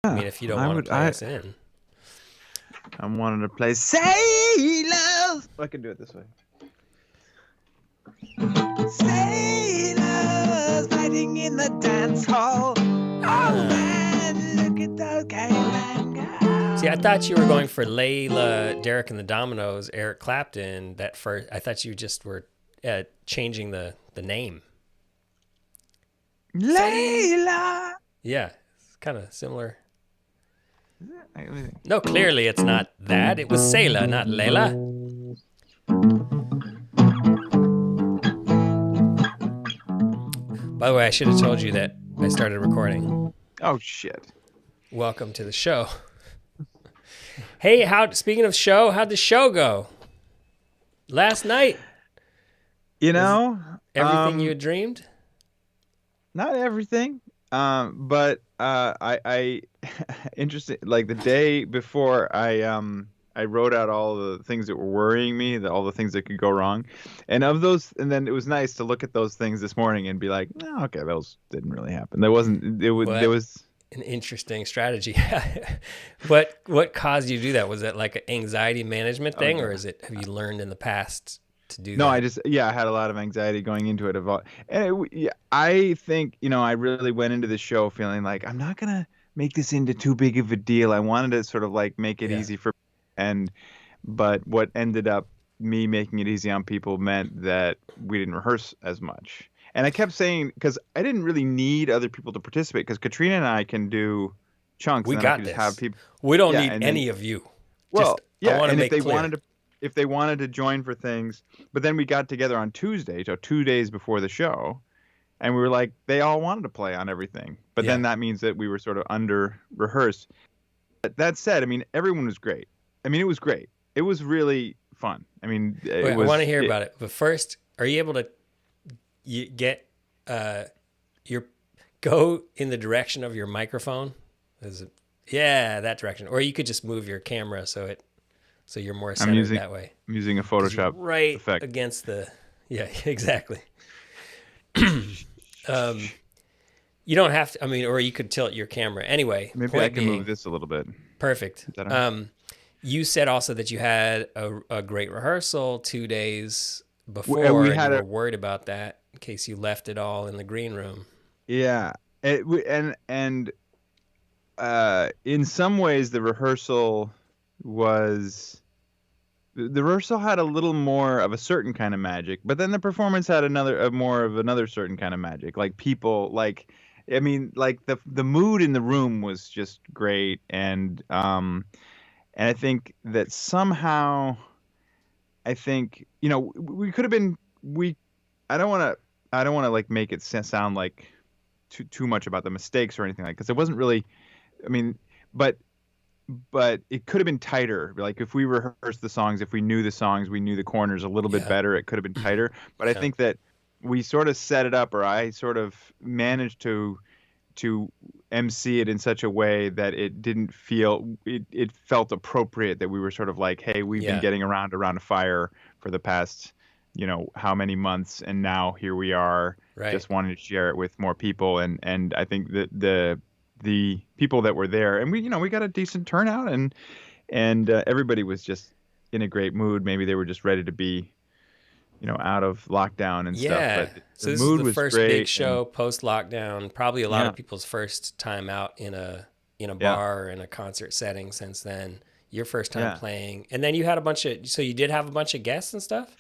I Yeah, mean, if you don't I want to would. play us in. I wanted to play Sailors. I can do it this way. Sailors fighting in the dance hall. Oh man, look at those cavemen go. See, I thought you were going for Layla, Derek and the Dominoes, Eric Clapton. That first, I thought you just were changing the name. Layla. Yeah, it's kind of similar. Let me No, clearly it's not that. It was Sayla, not Layla. By the way, I should have told you that I started recording. Oh shit. Welcome to the show. Hey, speaking of show, how'd the show go? Last night, You was know, everything you had dreamed? not everything. But I interesting. Like the day before, I wrote out all the things that were worrying me, all the things that could go wrong, and of those, and then it was nice to look at those things this morning and be like, oh, okay, those didn't really happen. There wasn't. It was. Well, There was. an interesting strategy. What caused you to do that? Was it like an anxiety management Oh thing, or god. is it have you learned in the past to do No, that? I had a lot of anxiety going into it. And yeah, I think, I really went into the show feeling like I'm not gonna make this into too big of a deal. I wanted to sort of like make it Yeah. easy and, but what ended up me making it easy on people meant that we didn't rehearse as much. And I kept saying, because I didn't really need other people to participate, because Katrina and I can do chunks, We and then I could got just have this. people, We don't yeah, need and then any of you. Just well, I yeah, want to and make clear. if they wanted to join for things, but then we got together on Tuesday, so 2 days before the show, and we were like, they all wanted to play on everything, but Yeah. then that means that we were sort of under rehearsed. But that said, I mean, everyone was great. I mean, it was great. It was really fun. I mean, Wait, it I want to was. hear about it. But first, are you able to get uh your go in the direction of your microphone? Is it yeah, that direction. Or you could just move your camera so you're more I'm centered using that way. I'm using a Because you're Photoshop right effect. against the yeah, exactly. Um, you don't have to. I mean, or you could tilt your camera. Anyway, Maybe I point can move being, this a little bit. perfect. Is that all right? You said also that you had a great rehearsal 2 days We before, and you had were a worried about that in case you left it all in the green room. yeah. In some ways the rehearsal was the rehearsal had a little more of a certain kind of magic, but then the performance had more of another certain kind of magic. Like people, like, I mean, like the mood in the room was just great, and I think that somehow, I think we could have been we. I don't want to like make it sound like too much about the mistakes or anything like, because it wasn't really. I mean, but it could have been tighter. Like if we rehearsed the songs, if we knew the songs, we knew the corners a little bit Yeah, better, it could have been tighter. But I yeah, think that we sort of set it up, or I sort of managed to MC it in such a way that it didn't feel it felt appropriate, that we were sort of like, hey, we've been yeah. getting around a fire for the past, how many months, and now here we are Right. just wanting to share it with more people. And I think that the people that were there, and we got a decent turnout, and everybody was just in a great mood. Maybe they were just ready to be, out of lockdown and stuff, Yeah. but the So this is mood the was first big great. And show post lockdown. Probably a lot yeah, of people's first time out in a yeah, bar or in a concert setting since then. Your first time yeah. playing, and then you had a bunch of. So you did have a bunch of guests and stuff.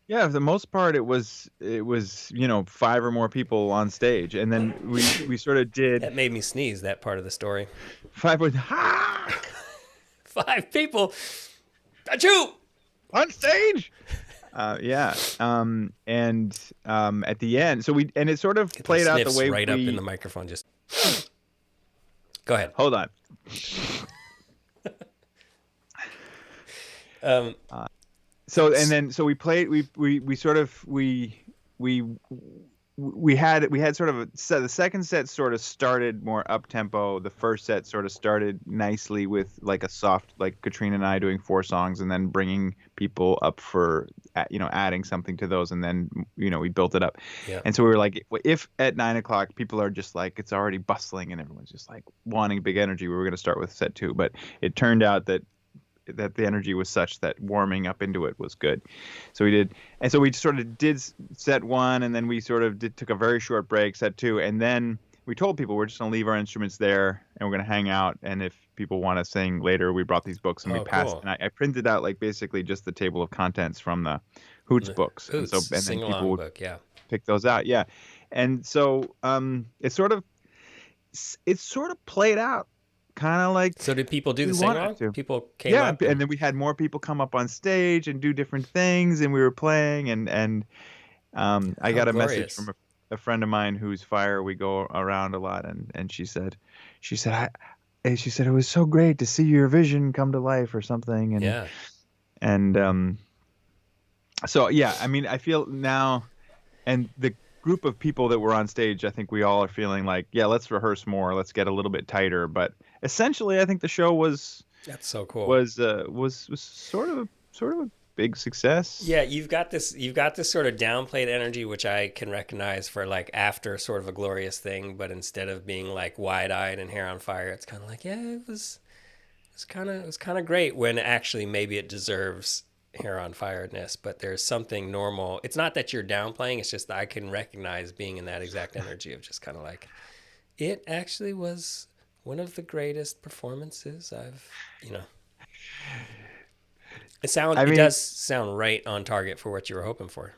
Yeah, for the most part, it was five or more people on stage, and then we sort of did That made me sneeze. That part of the story. five with ha 5 people. Achoo! on stage. Yeah, and at the end, and it sort of Get those played out the sniffs way right up in the we. microphone. Just go ahead. Hold on. Um, So and then so we played we sort of we we had sort of a set. The second set sort of started more up tempo. The first set sort of started nicely with like a soft, like Katrina and I doing 4 songs, and then bringing people up for adding something to those, and then we built it up. Yeah. And so we were like, if at 9 o'clock people are just like it's already bustling and everyone's just like wanting big energy, we were going to start with set 2. But it turned out that the energy was such that warming up into it was good. So we did, and so we sort of did set 1, and then we sort of took a very short break, set 2, and then we told people we're just going to leave our instruments there and we're going to hang out. And if people want to sing later, we brought these books and we passed. Cool. And I printed out like basically just the table of contents from the Hoots books. Hoots, and then sing-along book, yeah. pick those out. Yeah. And so it sort of played out kind of like. So did people do the sing-along? People came up? Yeah, and then we had more people come up on stage and do different things, and we were playing, and I got a message from a friend of mine whose fire we go around a lot, and she said it was so great to see your vision come to life or something, and yeah, and so yeah, I mean, I feel now, and the group of people that were on stage, I think we all are feeling like, yeah, let's rehearse more, let's get a little bit tighter, but essentially, I think the show was that's so cool. Was sort of a big success. Yeah, you've got this sort of downplayed energy, which I can recognize for like after sort of a glorious thing, but instead of being like wide-eyed and hair on fire, it's kind of like, yeah, it was kind of great when actually maybe it deserves hair on fireness, but there's something normal. It's not that you're downplaying, it's just that I can recognize being in that exact energy of just kind of like, it actually was one of the greatest performances I've. It does sound right on target for what you were hoping for.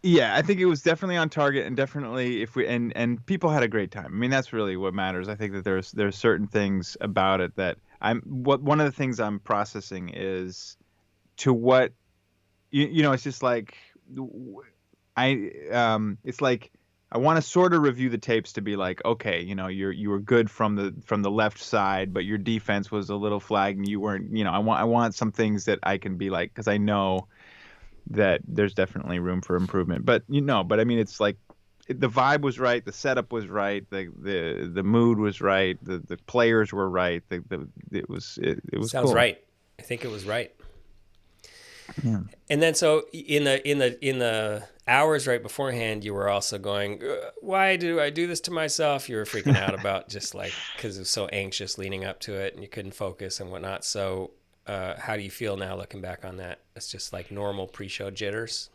Yeah, I think it was definitely on target, and definitely if we and people had a great time. I mean, that's really what matters. I think that there's certain things about it that one of the things I'm processing is to what it's just like it's like I want to sort of review the tapes to be like, okay, you were good from the left side, but your defense was a little flagging. You weren't, I want some things that I can be like, because I know that there's definitely room for improvement. But I mean, it's like the vibe was right, the setup was right, the mood was right, the players were right. It was sounds cool. Right. I think it was right. Yeah. And then so in the hours right beforehand, you were also going, why do I do this to myself? You were freaking out about just like, because it was so anxious leading up to it and you couldn't focus and whatnot. So how do you feel now looking back on that? It's just like normal pre-show jitters.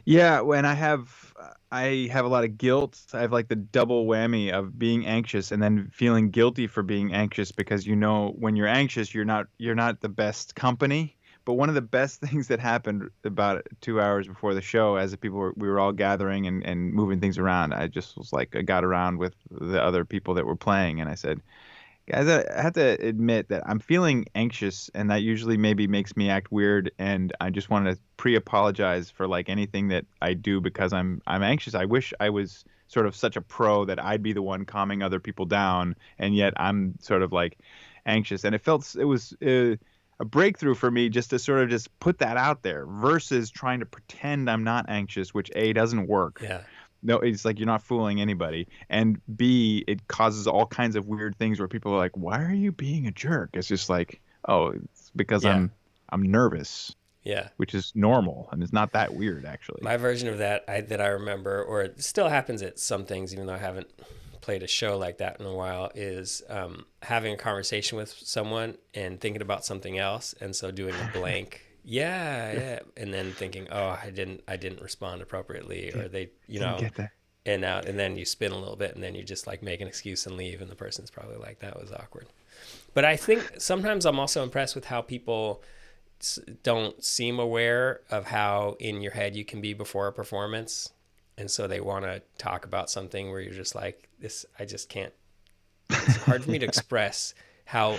Yeah, when I have a lot of guilt. I have like the double whammy of being anxious and then feeling guilty for being anxious, because when you're anxious, you're not the best company. But one of the best things that happened about 2 hours before the show, as we were all gathering and moving things around, I just was like, I got around with the other people that were playing, and I said, guys, I have to admit that I'm feeling anxious, and that usually maybe makes me act weird, and I just want to pre-apologize for like anything that I do because I'm anxious. I wish I was sort of such a pro that I'd be the one calming other people down, and yet I'm sort of like anxious, and it was a breakthrough for me just to sort of just put that out there versus trying to pretend I'm not anxious, which A, doesn't work. Yeah. No, it's like you're not fooling anybody. And B, it causes all kinds of weird things where people are like, why are you being a jerk? It's just like, oh, it's because I'm nervous. Yeah. Which is normal, and it's not that weird, actually. My version of that I remember, or it still happens at some things, even though I haven't played a show like that in a while, is having a conversation with someone and thinking about something else, and so doing a blank yeah, and then thinking, oh, I didn't respond appropriately, or they get that. And then you spin a little bit, and then you just like make an excuse and leave, and the person's probably like, that was awkward. But I think sometimes I'm also impressed with how people don't seem aware of how in your head you can be before a performance. And so they want to talk about something where you're just like, this, I just can't. It's hard for me to express how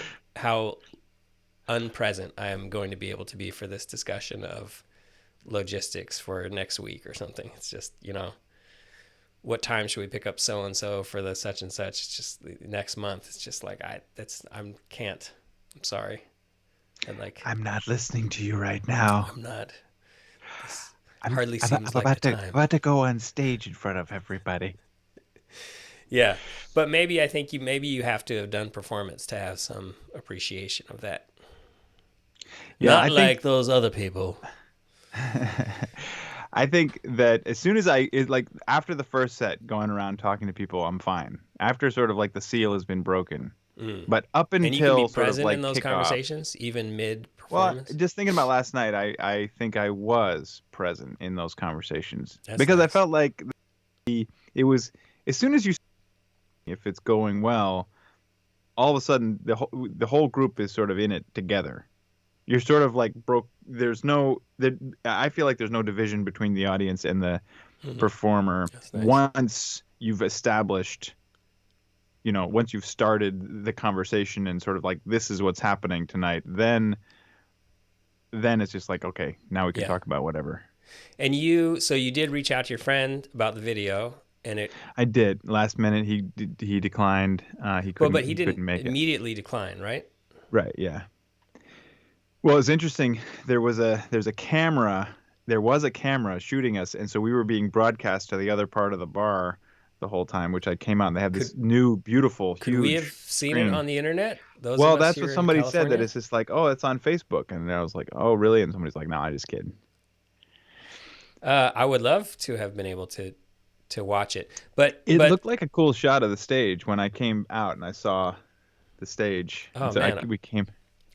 unpresent I am going to be able to be for this discussion of logistics for next week or something. It's just, what time should we pick up so-and-so for the such and such? It's just next month. It's just like, can't. I'm sorry. I'm not listening to you right now. I'm not. hardly I'm seems like the about to time. go on stage in front of everybody. Yeah, but maybe I think maybe you have to have done performance to have some appreciation of that. Yeah, Not I think like those other people. I think that as soon as like after the first set going around talking to people, I'm fine. After sort of like the seal has been broken. Mm. But up And you can be until sort of present in like those kickoff, conversations, even mid well, performance. just thinking about last night, I think I was present in those conversations That's because I nice. felt like it was as soon as you, if it's going well, all of a sudden the whole group is sort of in it together. You're sort of like broke. There's no there, I feel like there's no division between the audience and the Hmm. performer That's nice. once you've established, once you've started the conversation and sort of like this is what's happening tonight, then it's just like, okay, now we can Yeah. talk about whatever. And so you did reach out to your friend about the video, and it, I did. Last minute he declined. He well, couldn't but he he didn't couldn't make it. immediately decline, right? Right, yeah. Well, it's interesting. There was a camera shooting us, and so we were being broadcast to the other part of the bar the whole time, which I came out and they have Could this new, beautiful, could we have huge seen it screen. on the internet? Those of Well, us that's what here in somebody said, that California. it's just like, oh, it's on Facebook. And I was like, oh, really? And somebody's like, no, I just kidding. I would love to have been able to watch it, but It looked like a cool shot of the stage when I came out and I saw the stage. oh And so man, we came,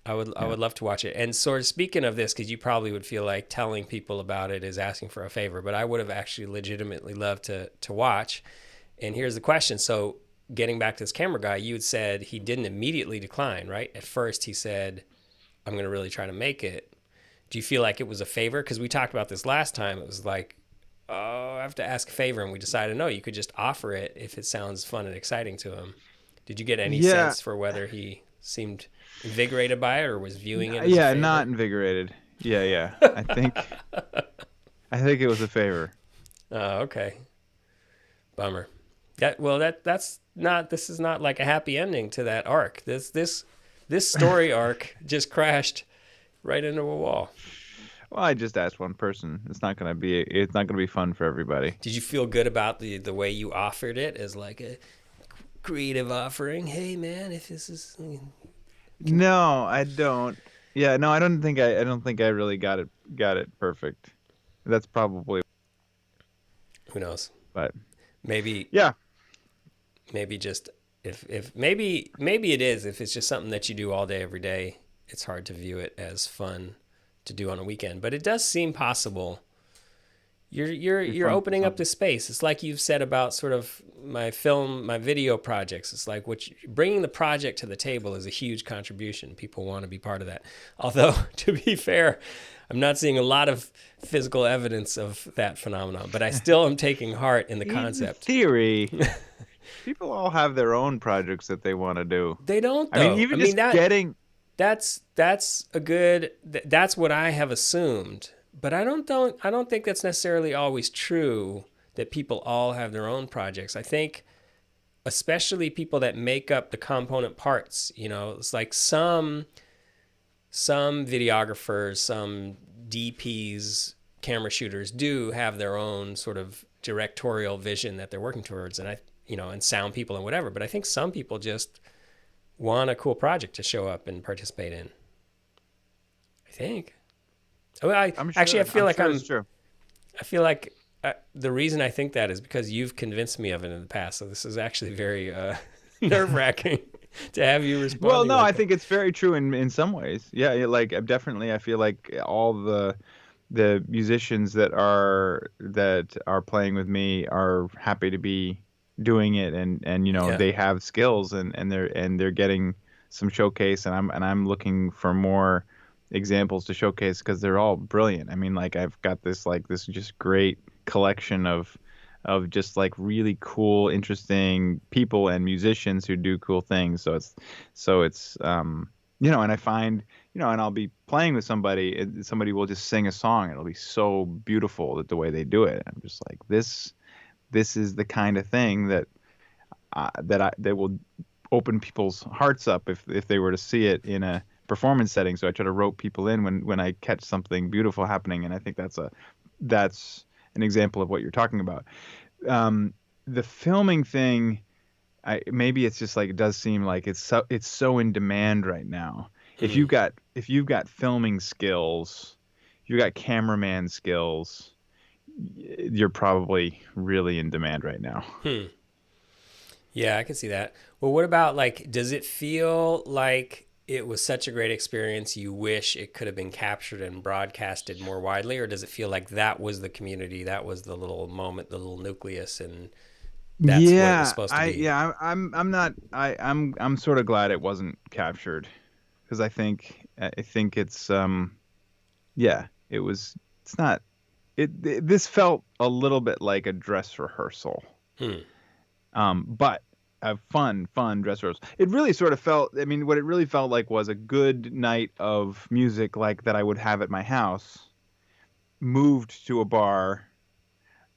I yeah. would love to watch it. And sort of speaking of this, because you probably would feel like telling people about it is asking for a favor, but I would have actually legitimately loved to watch. And here's the question: so getting back to this camera guy, you had said he didn't immediately decline, right? At first, he said, "I'm going to really try to make it." Do you feel like it was a favor? Because we talked about this last time. It was like, oh, I have to ask a favor, and we decided no, you could just offer it if it sounds fun and exciting to him. Did you get any Yeah. sense for whether he seemed invigorated by it or was viewing it as a Yeah, not favor? invigorated. Yeah, yeah. I think it was a favor. Oh, okay. Bummer. That's not. This is not like a happy ending to that arc. This story arc just crashed right into a wall. Well, I just asked one person. It's not gonna be fun for everybody. Did you feel good about the way you offered it as like a creative offering? Hey man, if this is No, I don't. Yeah, no, I don't think I really got it perfect. That's probably, who knows? but Maybe yeah. maybe just if maybe it is if it's just something that you do all day every day, it's hard to view it as fun to do on a weekend. But it does seem possible. Be You're fun for opening up some. the space. It's like you've said about sort of my video projects. It's like bringing the project to the table is a huge contribution. People want to be part of that. Although to be fair, I'm not seeing a lot of physical evidence of that phenomenon. But I still am taking heart in the In concept. theory, people all have their own projects that they want to do. They don't I mean, though. I even mean just getting. that's a good that's what I have assumed, but I don't think that's necessarily always true that people all have their own projects. I think especially people that make up the component parts, it's like some videographers, some DPs, camera shooters do have their own sort of directorial vision that they're working towards, and and sound people and whatever, but I think some people just want a cool project to show up and participate in. I think. Well, I I'm actually I sure. feel I'm like sure it's true. I feel like the reason I think that is because you've convinced me of it in the past. So this is actually very nerve wracking to have you Well, responding no, I like that. think it's very true in some ways. Yeah, like definitely, I feel like all the musicians that are playing with me are happy to be doing it, and Yeah, they have skills, and they're getting some showcase, and I'm looking for more examples to showcase because they're all brilliant. I mean, like I've got this just great collection of just like really cool, interesting people and musicians who do cool things. So it's and I find, and I'll be playing with somebody, and somebody will just sing a song. It'll be so beautiful that the way they do it. I'm just like, this is the kind of thing that will open people's hearts up if they were to see it in a performance setting. So I try to rope people in when I catch something beautiful happening, and I think that's a that's an example of what you're talking about. Um, the filming thing, maybe it's just like it does seem like it's so in demand right now. Mm. If you've got filming skills, you've got cameraman skills, you're probably really in demand right now. Hmm. Yeah, I can see that. Well, what about like, does it feel like it was such a great experience you wish it could have been captured and broadcasted more widely, or does it feel like that was the community, that was the little moment, the little nucleus, and that's what it was Yeah, supposed to be? I'm not I'm sort of glad it wasn't captured because I think it's yeah, it's not this felt a little bit like a dress rehearsal. Hmm. But a fun dress rehearsal. It really sort of felt, I mean, what it really felt like was a good night of music like that I would have at my house, moved to a bar.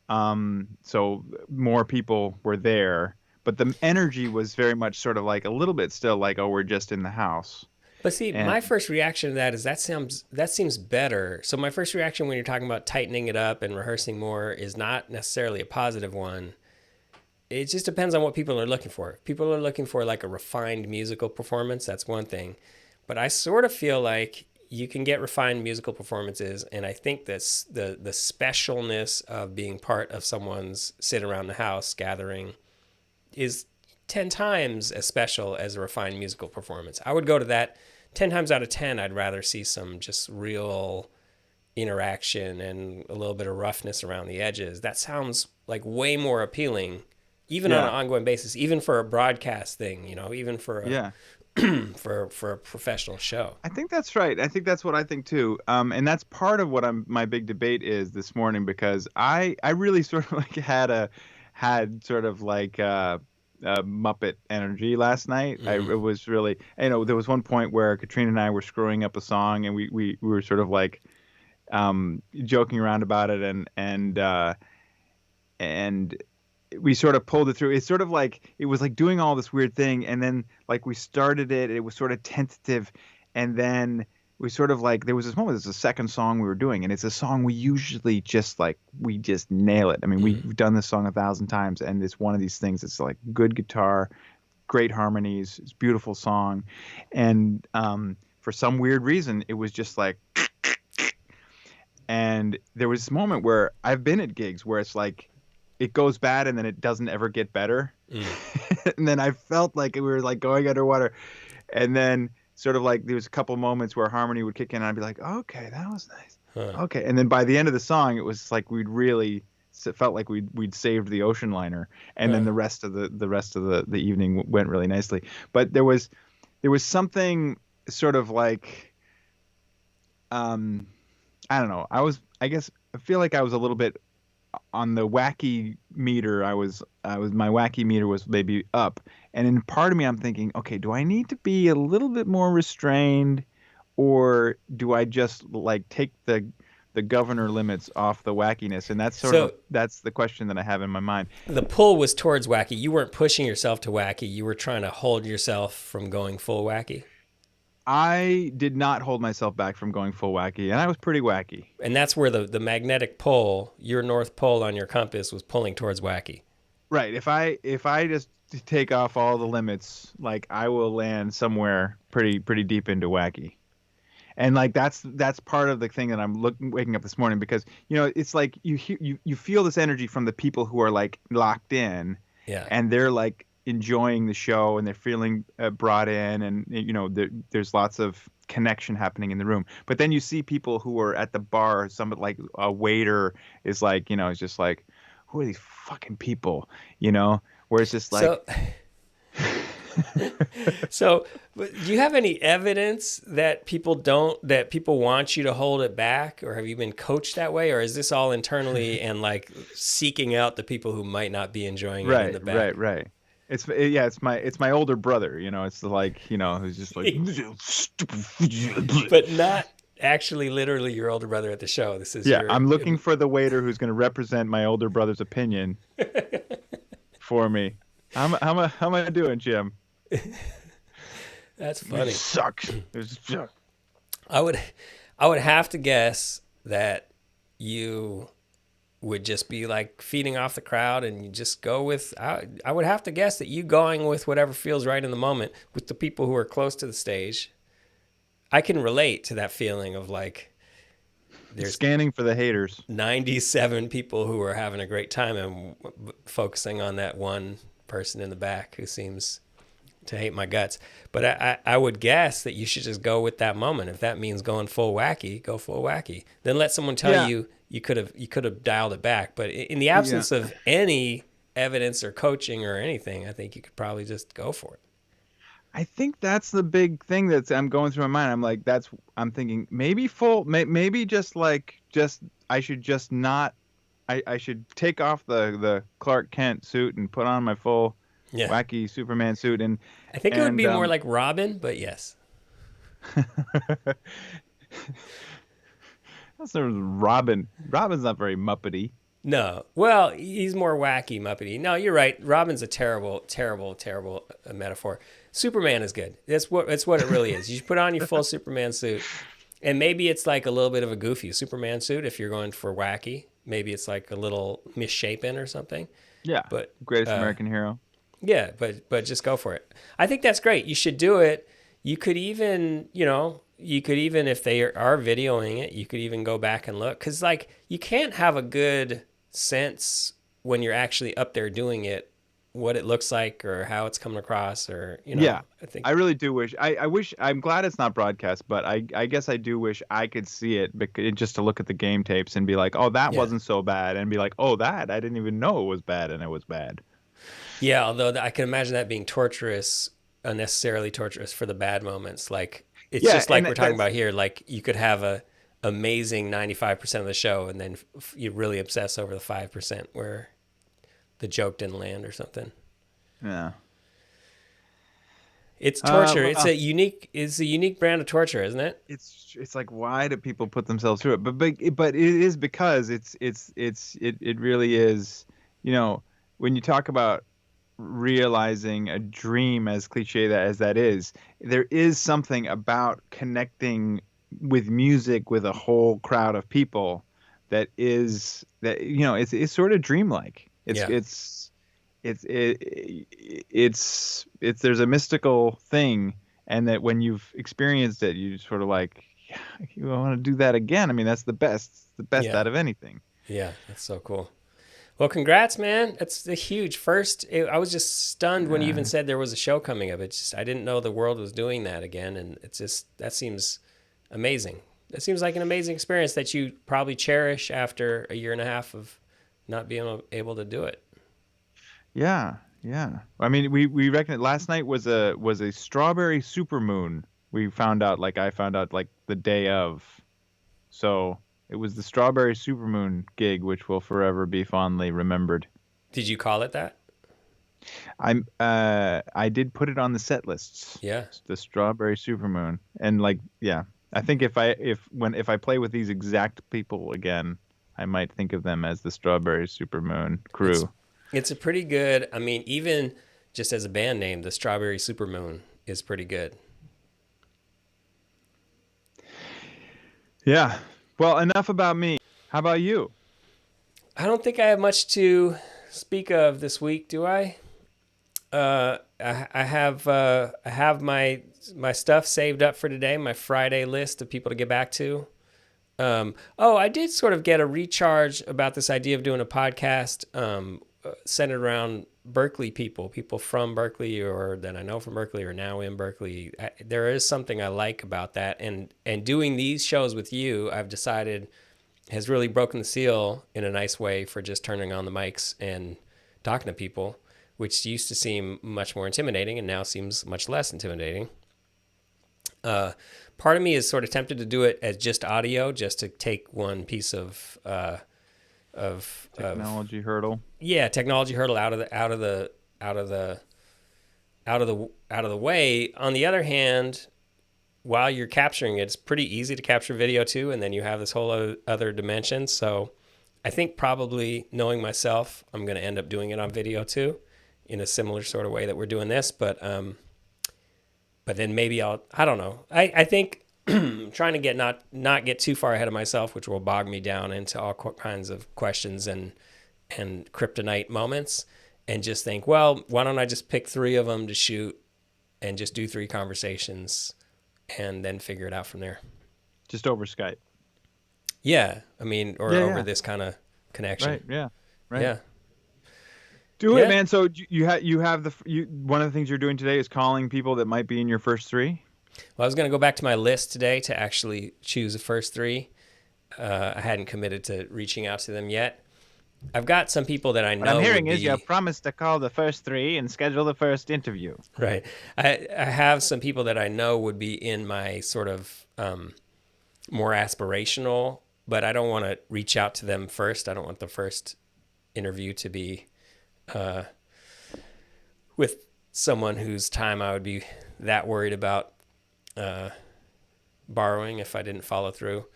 So more people were there, but the energy was very much sort of like a little bit still like, oh, we're just in the house. But see, my And first reaction to that is that seems better. So my first reaction when you're talking about tightening it up and rehearsing more is not necessarily a positive one. It just depends on what people are looking for. If people are looking for like a refined musical performance, that's one thing. But I sort of feel like you can get refined musical performances, and I think this the specialness of being part of someone's sit around the house gathering is 10 times as special as a refined musical performance. I would go to that 10 times out of 10. I'd rather see some just real interaction and a little bit of roughness around the edges. That sounds like way more appealing, even on an yeah, ongoing basis, even for a broadcast thing, even for a yeah. for a professional show. I think that's right. I think that's what I think too. And that's part of what my big debate is this morning because I really sort of like had sort of like Muppet energy last night. It Mm. was really, there was one point where Katrina and I were screwing up a song and we were sort of like joking around about it and we sort of pulled it through. It's sort of like it was like doing all this weird thing, and then like we started it, it was sort of tentative, and then we sort of like there was this moment. There's a second song we were doing, and it's a song we usually just like we just nail it. I mean, Mm. we've done this song 1,000 times, and it's one of these things. It's like good guitar, great harmonies, it's a beautiful song, and for some weird reason, it was just like. And there was this moment where I've been at gigs where it's like it goes bad and then it doesn't ever get better. Mm. And then I felt like we were like going underwater. And then sort of like there was a couple moments where harmony would kick in and I'd be like, okay, that was nice. Huh. Okay. And then by the end of the song, it was like it felt like we'd saved the ocean liner. And then Huh. the rest of the evening went really nicely. But there was something sort of like um I don't know. I guess I feel like I was a little bit on the wacky meter. My wacky meter was maybe up. And in part of me, I'm thinking, okay, do I need to be a little bit more restrained or do I just like take the governor limits off the wackiness? And So that's the question that I have in my mind. the pull was towards wacky. You weren't pushing yourself to wacky. You were trying to hold yourself from going full wacky. I did not hold myself back from going full wacky, and I was pretty wacky. And that's where the magnetic pole, your north pole on your compass, was pulling towards wacky. Right. If I just take off all the limits, like I will land somewhere pretty deep into wacky. And like that's part of the thing that I'm waking up this morning because it's like you feel this energy from the people who are like locked in, Yeah. and they're like enjoying the show and they're feeling brought in, and there's lots of connection happening in the room. But then you see people who are at the bar, some like a waiter is like is just like, who are these fucking people, where it's just like. So So, do you have any evidence that people want you to hold it back, or have you been coached that way, or is this all internally and like seeking out the people who might not be enjoying it in Right, the back? right, right. It's my older brother, it's like, who's just like But not actually literally your older brother at the show. This is yeah, your I'm looking for the waiter who's going to represent my older brother's opinion for me. How am I doing, Jim? That's It funny. sucks. It sucks. I would I would have to guess that you would just be like feeding off the crowd, and you just go with, I would have to guess that you going with whatever feels right in the moment with the people who are close to the stage. I can relate to that feeling of like there's Scanning for the haters. 97 people who are having a great time and focusing on that one person in the back who seems to hate my guts. But I would guess that you should just go with that moment. If that means going full wacky, go full wacky. Then let someone tell you you could have dialed it back. But in the absence of any evidence or coaching or anything, I think you could probably just go for it. I think that's the big thing that's I'm going through my mind. I'm like, I'm thinking maybe maybe just I should just not, I should take off the Clark Kent suit and put on my full wacky Superman suit. And I think it would be more like Robin, but yes. That's Robin. Robin's not very Muppety. No. Well, he's more wacky, Muppety. No, you're right. Robin's a terrible, terrible, terrible metaphor. Superman is good. That's what it really is. You should put on your full Superman suit. And maybe it's like a little bit of a goofy Superman suit if you're going for wacky. Maybe it's like a little misshapen or something. Yeah. But Greatest American hero. Yeah, but just go for it. I think that's great. You should do it. You could even, if they are videoing it, you could even go back and look. Because, like, you can't have a good sense when you're actually up there doing it, what it looks like or how it's coming across or, Yeah, I really do wish. I wish, I'm glad it's not broadcast, but I guess I do wish I could see it just to look at the game tapes and be like, oh, that wasn't so bad. And be like, oh, that, I didn't even know it was bad and it was bad. Yeah, although I can imagine that being torturous, unnecessarily torturous for the bad moments. Like, it's just like we're talking about here. Like, you could have a amazing 95% of the show, and then you really obsess over the 5% where the joke didn't land or something. Yeah, it's torture. It's a unique brand of torture, isn't it? It's like, why do people put themselves through it? But it is because it really is. When you talk about realizing a dream, as cliche as that is, there is something about connecting with music with a whole crowd of people it's sort of dreamlike. There's a mystical thing, and that when you've experienced it, you sort of like, yeah, you want to do that again. I mean, that's the best out of anything. Yeah, that's so that Well, congrats, man. That's a huge first. I was just stunned when you even said there was a show coming up. I didn't know the world was doing that again. And that seems amazing. That seems like an amazing experience that you probably cherish after a year and a half of not being able to do it. Yeah. Yeah. I mean, we reckon last night was a strawberry supermoon. I found out like the day of. So it was the Strawberry Supermoon gig, which will forever be fondly remembered. Did you call it that? I did put it on the set lists. Yeah. The Strawberry Supermoon. And I think if I play with these exact people again, I might think of them as the Strawberry Supermoon crew. It's a pretty good, I mean, even just as a band name, the Strawberry Supermoon is pretty good. Yeah. Well, enough about me. How about you? I don't think I have much to speak of this week, do I? I have my stuff saved up for today, my Friday list of people to get back to. I did sort of get a recharge about this idea of doing a podcast centered around Berkeley people from Berkeley or that I know from Berkeley or now in Berkeley. There is something I like about that. And doing these shows with you, I've decided has really broken the seal in a nice way for just turning on the mics and talking to people, which used to seem much more intimidating and now seems much less intimidating. Part of me is sort of tempted to do it as just audio, just to take one piece of technology hurdle. Yeah, technology hurdle out of the way. On the other hand, while you're capturing it, it's pretty easy to capture video too, and then you have this whole other dimension. So I think probably knowing myself, I'm going to end up doing it on video too, in a similar sort of way that we're doing this. But then maybe I don't know. I think I'm trying to get not get too far ahead of myself, which will bog me down into all kinds of questions and kryptonite moments, and just think, well, why don't I just pick 3 of them to shoot and just do 3 conversations and then figure it out from there. Just over Skype. Yeah, I mean, or Yeah, over yeah. this kind of connection. Right. Yeah. Right. Yeah. Do Yeah. it, man. So you have one of the things you're doing today is calling people that might be in your first 3. Well, I was going to go back to my list today to actually choose the first 3. I hadn't committed to reaching out to them yet. I've got some people that I know. What I'm hearing would is be, you have promised to call the first 3 and schedule the first interview. right. I have some people that I know would be in my sort of more aspirational, but I don't want to reach out to them first. I don't want the first interview to be with someone whose time I would be that worried about borrowing if I didn't follow through.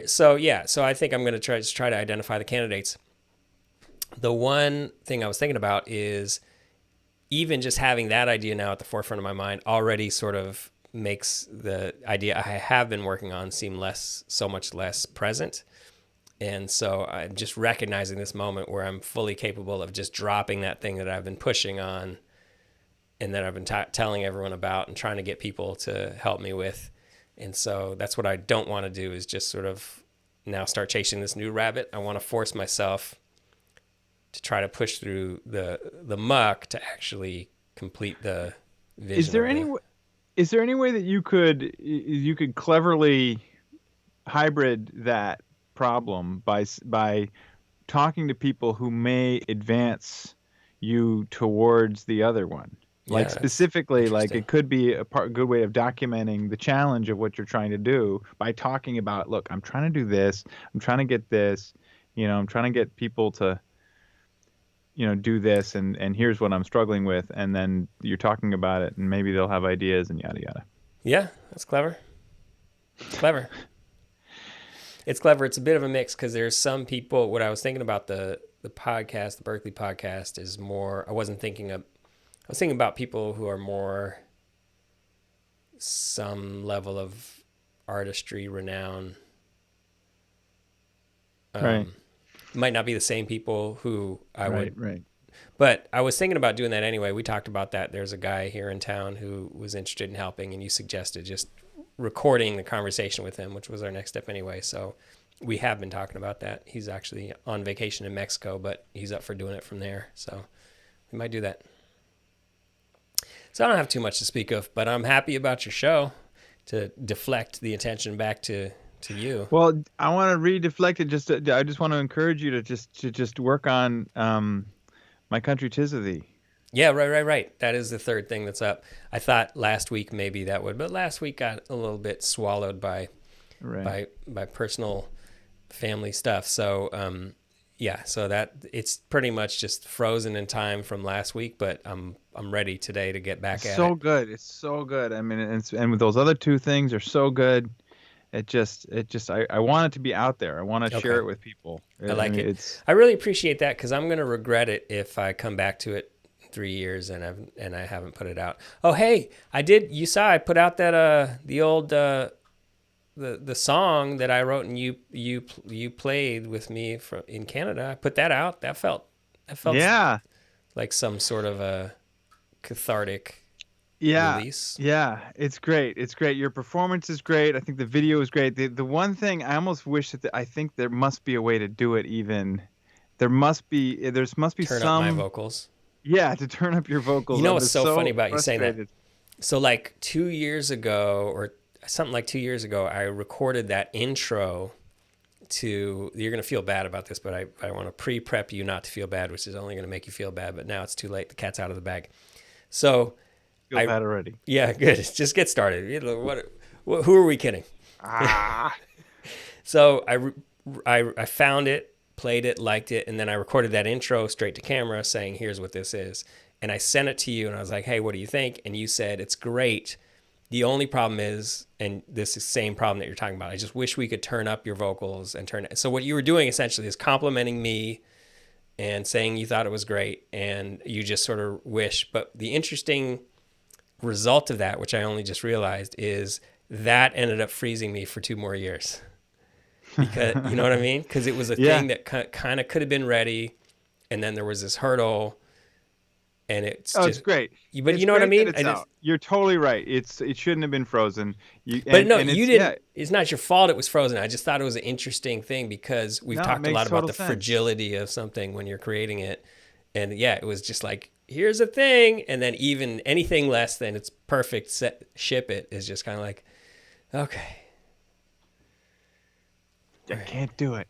So I think I'm going to try to identify the candidates. The one thing I was thinking about is even just having that idea now at the forefront of my mind already sort of makes the idea I have been working on seem so much less present. And so I'm just recognizing this moment where I'm fully capable of just dropping that thing that I've been pushing on and that I've been telling everyone about and trying to get people to help me with. And so that's what I don't want to do, is just sort of now start chasing this new rabbit. I want to force myself to try to push through the muck to actually complete the vision. Is there any way that you could cleverly hybrid that problem by talking to people who may advance you towards the other one? Like specifically, like it could be a good way of documenting the challenge of what you're trying to do by talking about, look, I'm trying to do this. I'm trying to get this, I'm trying to get people to, do this. And here's what I'm struggling with. And then you're talking about it and maybe they'll have ideas and yada, yada. Yeah, that's clever. It's clever. It's clever. It's a bit of a mix because there's some people, what I was thinking about the podcast, the Berkeley podcast is more, I was thinking about people who are more some level of artistry, renown. Right. Might not be the same people who I would. Right. But I was thinking about doing that anyway. We talked about that. There's a guy here in town who was interested in helping, and you suggested just recording the conversation with him, which was our next step anyway. So we have been talking about that. He's actually on vacation in Mexico, but he's up for doing it from there. So we might do that. So I don't have too much to speak of, but I'm happy about your show to deflect the attention back to you. Well, I want to re-deflect it. I just want to encourage you to just work on My Country 'Tis of Thee. Yeah, right. That is the third thing that's up. I thought last week maybe that would, but last week got a little bit swallowed by personal family stuff. So so that it's pretty much just frozen in time from last week, but I'm ready today to get back at it. So good. It's so good. I mean, and with those other 2 things are so good. I want it to be out there. I want to share it with people. I like it. I really appreciate that because I'm going to regret it if I come back to it 3 years and I haven't put it out. Oh, hey, I did. You saw I put out that the old the song that I wrote and you played with me in Canada. I put that out. That felt like some sort of a cathartic release. Yeah, it's great. Your performance is great. I think the video is great. The one thing I almost wish that I think there must be a way to do it even. There must be turn some up my vocals. Yeah, to turn up your vocals. You know what's so funny about you saying that? So like 2 years ago or something like 2 years ago, I recorded that intro to, you're going to feel bad about this, but I want to pre-prep you not to feel bad, which is only going to make you feel bad, but now it's too late. The cat's out of the bag. So feel bad already. Yeah, good. Just get started. Who are we kidding? So I found it, played it, liked it, and then I recorded that intro straight to camera saying, here's what this is. And I sent it to you, and I was like, hey, what do you think? And you said, it's great. The only problem is, and this is the same problem that you're talking about, I just wish we could turn up your vocals and turn it. So what you were doing essentially is complimenting me and saying you thought it was great, and you just sort of wish. But the interesting result of that, which I only just realized, is that ended up freezing me for 2 more years because you know what I mean? Because it was a Yeah. thing that kind of could have been ready, and then there was this hurdle, and it's Oh, it's just. great. But you It's know what I great that mean? it's out. You're totally right. It shouldn't have been frozen. You But no, and you it's didn't. It's not your fault it was frozen. I just thought it was an interesting thing because we've no, it talked a makes lot about total the sense. fragility of something when you're creating it. And yeah, it was just like, here's a thing. And then even anything less than it's perfect, set, ship it is just kind of like, okay. I All right. can't do it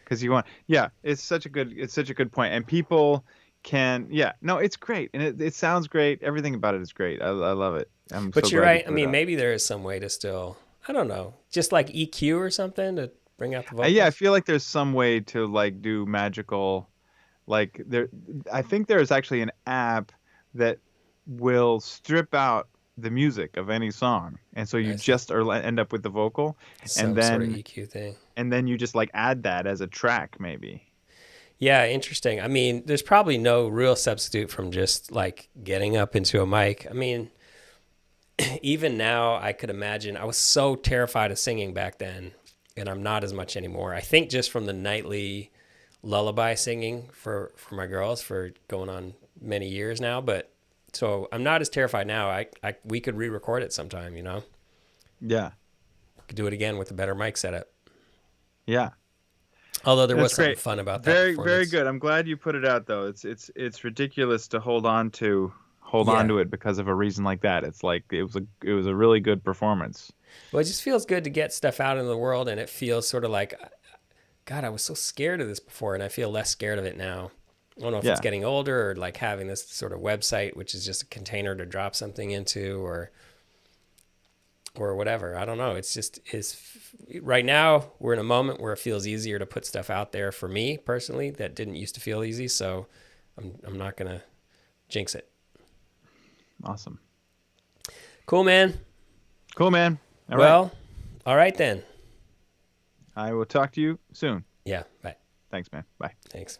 because you want. Yeah, it's such a good point, and people can. Yeah, no, it's great, and it sounds great. Everything about it is great. I love it. I'm so But you're glad you right. I put it mean, out. maybe there is some way to still, I don't know, just like EQ or something to bring out the Yeah, I vocals. feel like there's some way to like do magical. Like there, I think there's actually an app that will strip out the music of any song, and so you I see. just end up with the vocal, and Some sort of then EQ thing. you just like add that as a track, maybe. Yeah, interesting. I mean, there's probably no real substitute from just like getting up into a mic. I mean, even now, I could imagine I was so terrified of singing back then, and I'm not as much anymore. I think just from the nightly lullaby singing for my girls for going on many years now. But so I'm not as terrified now. I we could re-record it sometime. You know, Yeah, could do it again with a better mic setup. yeah. Although there was That's something great. fun about that Very performance. good. I'm glad you put it out though. It's ridiculous to hold on Yeah. to it because of a reason like that. It's like it was a really good performance. Well, it just feels good to get stuff out into the world, and it feels sort of like, God, I was so scared of this before, and I feel less scared of it now. I don't know if it's Yeah. getting older or like having this sort of website, which is just a container to drop something into, or whatever. I don't know. It's just is right now we're in a moment where it feels easier to put stuff out there for me personally that didn't used to feel easy. So I'm not gonna jinx it. Awesome. Cool, man. Cool, man. All right. Well, all right then. I will talk to you soon. Yeah. Bye. Thanks, man. Bye. Thanks.